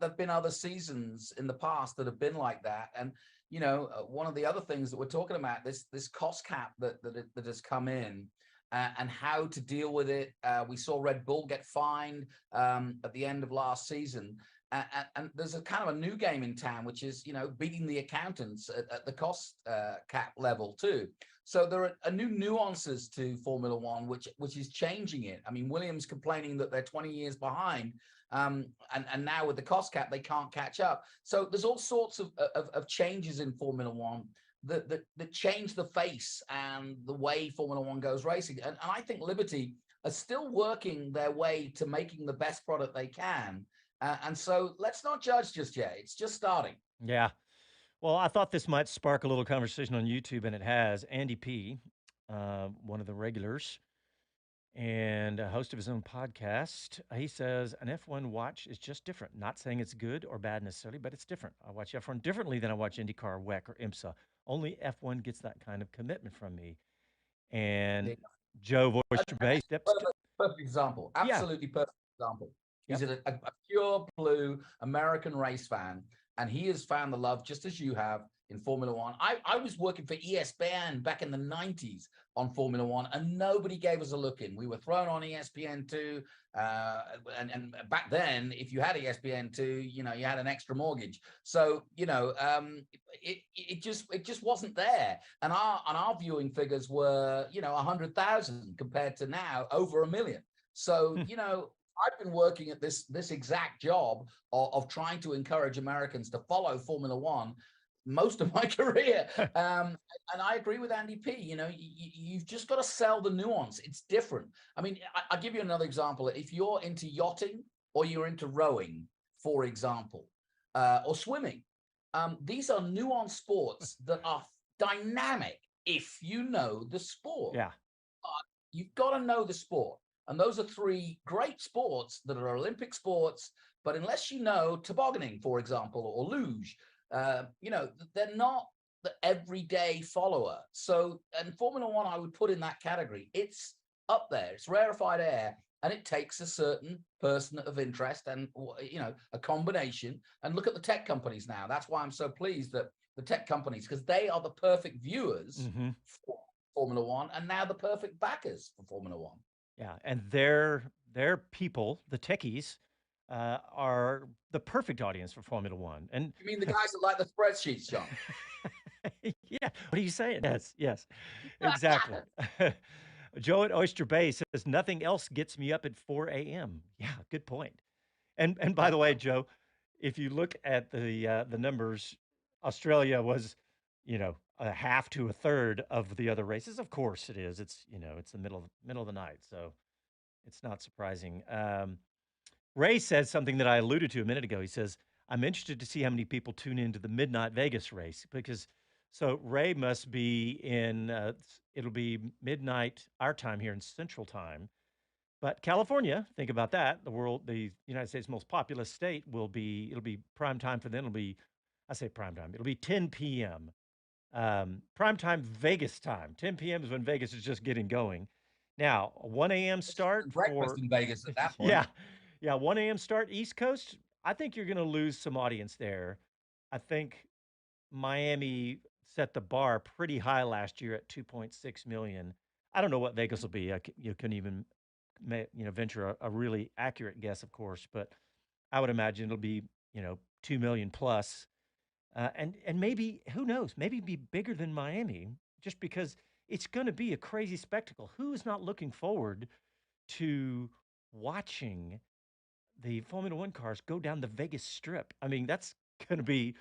there've been other seasons in the past that have been like that. And one of the other things that we're talking about, this cost cap that has come in, and how to deal with it. We saw Red Bull get fined at the end of last season. And there's a kind of a new game in town, which is, beating the accountants at the cost cap level too. So there are new nuances to Formula One, which is changing it. I mean, Williams complaining that they're 20 years behind, and now with the cost cap, they can't catch up. So there's all sorts of changes in Formula One that change the face and the way Formula One goes racing. And I think Liberty are still working their way to making the best product they can. And so let's not judge just yet. It's just starting. Yeah. Well, I thought this might spark a little conversation on YouTube, and it has. Andy P., one of the regulars and a host of his own podcast, he says an F1 watch is just different. Not saying it's good or bad necessarily, but it's different. I watch F1 differently than I watch IndyCar, WEC, or IMSA. Only F1 gets that kind of commitment from me. And Joe voiced base. Perfect example. Absolutely perfect example. He's a pure blue American race fan, and he has found the love just as you have in Formula One. I was working for ESPN back in the 90s on Formula One, and nobody gave us a look in. We were thrown on ESPN2, and back then, if you had ESPN2, you had an extra mortgage. So it just wasn't there, and our viewing figures were 100,000 compared to now over 1 million. So I've been working at this exact job of trying to encourage Americans to follow Formula One most of my career. And I agree with Andy P. You've just got to sell the nuance. It's different. I mean, I'll give you another example. If you're into yachting or you're into rowing, for example, or swimming, these are nuanced sports that are dynamic if you know the sport. Yeah. You've got to know the sport. And those are three great sports that are Olympic sports. But unless you know tobogganing, for example, or luge, they're not the everyday follower. So, and Formula One, I would put in that category. It's up there. It's rarefied air, and it takes a certain person of interest and, a combination. And look at the tech companies now. That's why I'm so pleased that the tech companies, because they are the perfect viewers for Formula One, and now the perfect backers for Formula One. Yeah, and their people, the techies, are the perfect audience for Formula One. And you mean the guys that like the spreadsheets, John? Yeah. What are you saying? Yes, exactly. Joe at Oyster Bay says nothing else gets me up at 4 a.m. Yeah, good point. And by the way, Joe, if you look at the numbers, Australia was, a half to a third of the other races. Of course it is. It's it's the middle of the night, so it's not surprising. Ray says something that I alluded to a minute ago. He says, I'm interested to see how many people tune into the midnight Vegas race so Ray must be it'll be midnight our time here in Central Time. But California, think about that. The United States' most populous state it'll be prime time for them. I say prime time. It'll be 10 p.m. Prime time Vegas time. 10 p.m. is when Vegas is just getting going. Now, a 1 a.m. start breakfast in Vegas at that point. Yeah, 1 a.m. start East Coast. I think you're going to lose some audience there. I think Miami set the bar pretty high last year at 2.6 million. I don't know what Vegas will be. You couldn't even venture a really accurate guess, of course, but I would imagine it'll be 2 million plus, and maybe who knows, maybe be bigger than Miami, just because it's going to be a crazy spectacle. Who is not looking forward to watching the Formula One cars go down the Vegas Strip? I mean, that's going to be.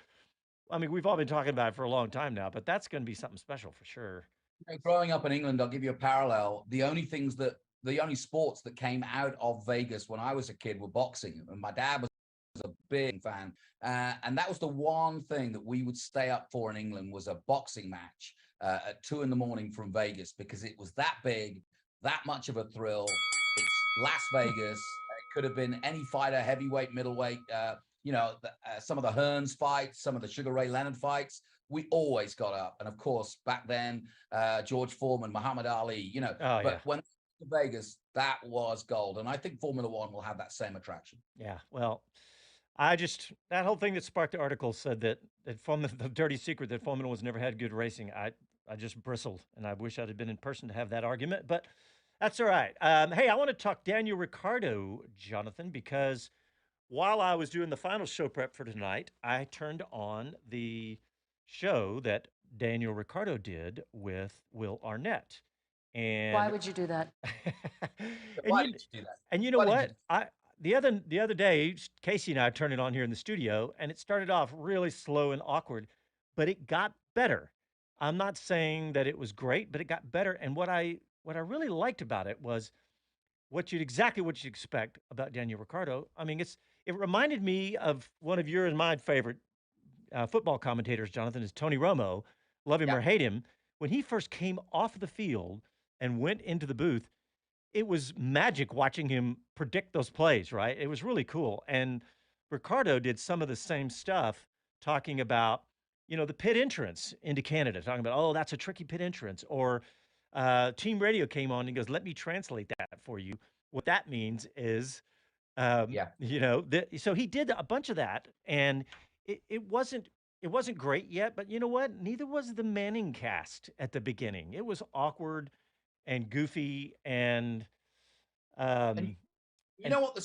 I mean, we've all been talking about it for a long time now, but that's going to be something special for sure. Growing up in England, I'll give you a parallel. The only sports that came out of Vegas when I was a kid were boxing, and my dad was a big fan. And that was the one thing that we would stay up for in England, was a boxing match at 2 a.m. from Vegas, because it was that big, that much of a thrill. It's Las Vegas. It could have been any fighter, heavyweight, middleweight, some of the Hearns fights, some of the Sugar Ray Leonard fights. We always got up. And of course, back then, George Foreman, Muhammad Ali, when Vegas, that was gold. And I think Formula One will have that same attraction. Yeah. Well, that whole thing that sparked the article said that the dirty secret that Formula One's never had good racing. I just bristled, and I wish I'd have been in person to have that argument, but that's all right. Hey, I want to talk Daniel Ricciardo, Jonathan, because while I was doing the final show prep for tonight, I turned on the show that Daniel Ricciardo did with Will Arnett. And why would you do that? Why did you do that? And you know what? The other day, Casey and I turned it on here in the studio, and it started off really slow and awkward, but it got better. I'm not saying that it was great, but it got better. And what I really liked about it was exactly what you'd expect about Daniel Ricciardo. I mean, it reminded me of one of your and my favorite football commentators, Jonathan, is Tony Romo. Love him or hate him. When he first came off the field and went into the booth, it was magic watching him predict those plays, right? It was really cool. And Ricciardo did some of the same stuff, talking about, the pit entrance into Canada, talking about, oh, that's a tricky pit entrance. Or team radio came on and goes, let me translate that for you. What that means is, so he did a bunch of that, and it wasn't great yet, but you know what? Neither was the Manning cast at the beginning. It was awkward and goofy, and you know what the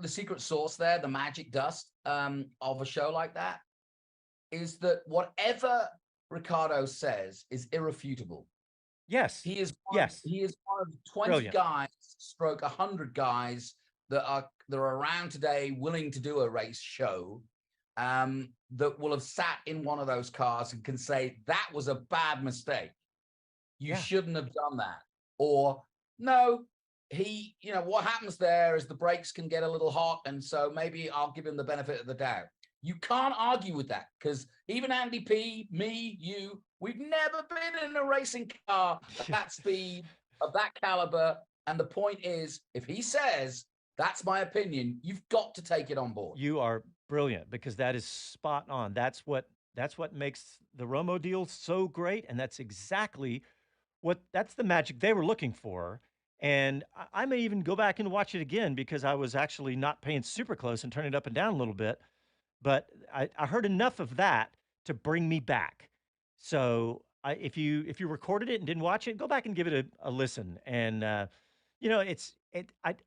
secret sauce there, the magic dust of a show like that, is that whatever Ricciardo says is irrefutable. Yes. He is one of 20 Brilliant. guys, stroke 100 guys that are around today willing to do a race show, that will have sat in one of those cars and can say that was a bad mistake. You shouldn't have done that. Or no, what happens there is the brakes can get a little hot, and so maybe I'll give him the benefit of the doubt. You can't argue with that, because even Andy P, me, you, we've never been in a racing car at that speed, of that caliber. And the point is, if he says that's my opinion, you've got to take it on board. You are brilliant, because that is spot on. That's what makes the Romo deal so great, and that's exactly that's the magic they were looking for. And I may even go back and watch it again, because I was actually not paying super close and turning it up and down a little bit. But I heard enough of that to bring me back. So if you recorded it and didn't watch it, go back and give it a listen. And I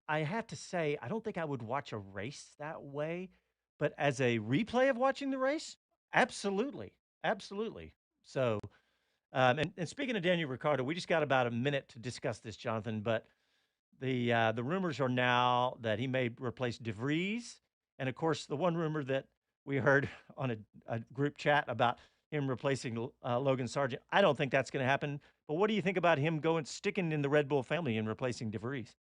have to say, I don't think I would watch a race that way, but as a replay of watching the race, absolutely. So, and speaking of Daniel Ricciardo, we just got about a minute to discuss this, Jonathan. But the rumors are now that he may replace De Vries, and of course, the one rumor that we heard on a group chat about him replacing Logan Sargent. I don't think that's going to happen. But what do you think about him sticking in the Red Bull family and replacing De Vries?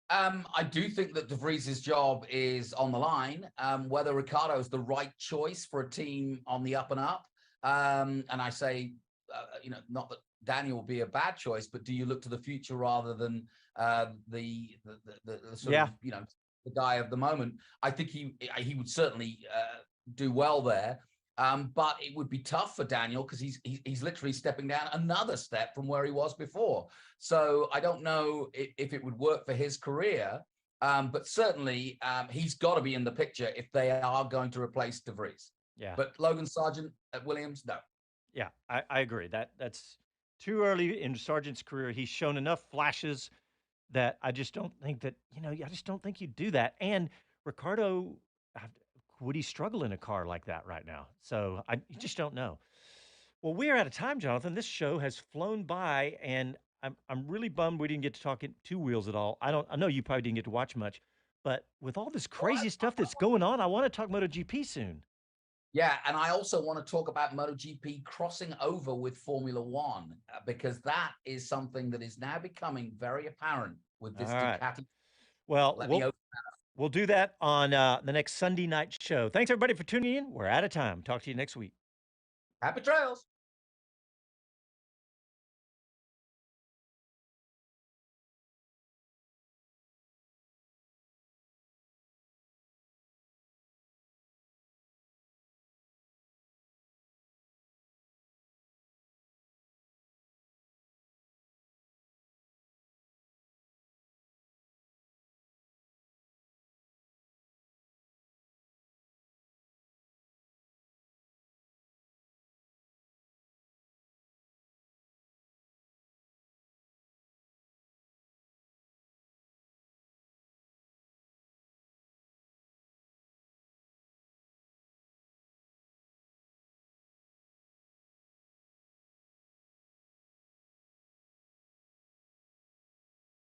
I do think that De Vries' job is on the line. Whether Ricciardo is the right choice for a team on the up and up, and I say, not that Daniel will be a bad choice, but do you look to the future rather than the sort of the guy of the moment? I think he would certainly do well there. But it would be tough for Daniel, because he's literally stepping down another step from where he was before. So I don't know if it would work for his career, but certainly he's got to be in the picture if they are going to replace De Vries. Yeah. But Logan Sargent at Williams, no. Yeah, I agree. That's too early in Sargent's career. He's shown enough flashes that I just don't think that, I just don't think you'd do that. And Ricardo, uh, would he struggle in a car like that right now? So you just don't know. Well, we are out of time, Jonathan. This show has flown by, and I'm really bummed we didn't get to talk in two wheels at all. I know you probably didn't get to watch much, but with all this crazy stuff that's going on, I want to talk MotoGP soon. Yeah, and I also want to talk about MotoGP crossing over with Formula One because that is something that is now becoming very apparent with this Ducati. Well, we'll do that on the next Sunday night show. Thanks, everybody, for tuning in. We're out of time. Talk to you next week. Happy trails.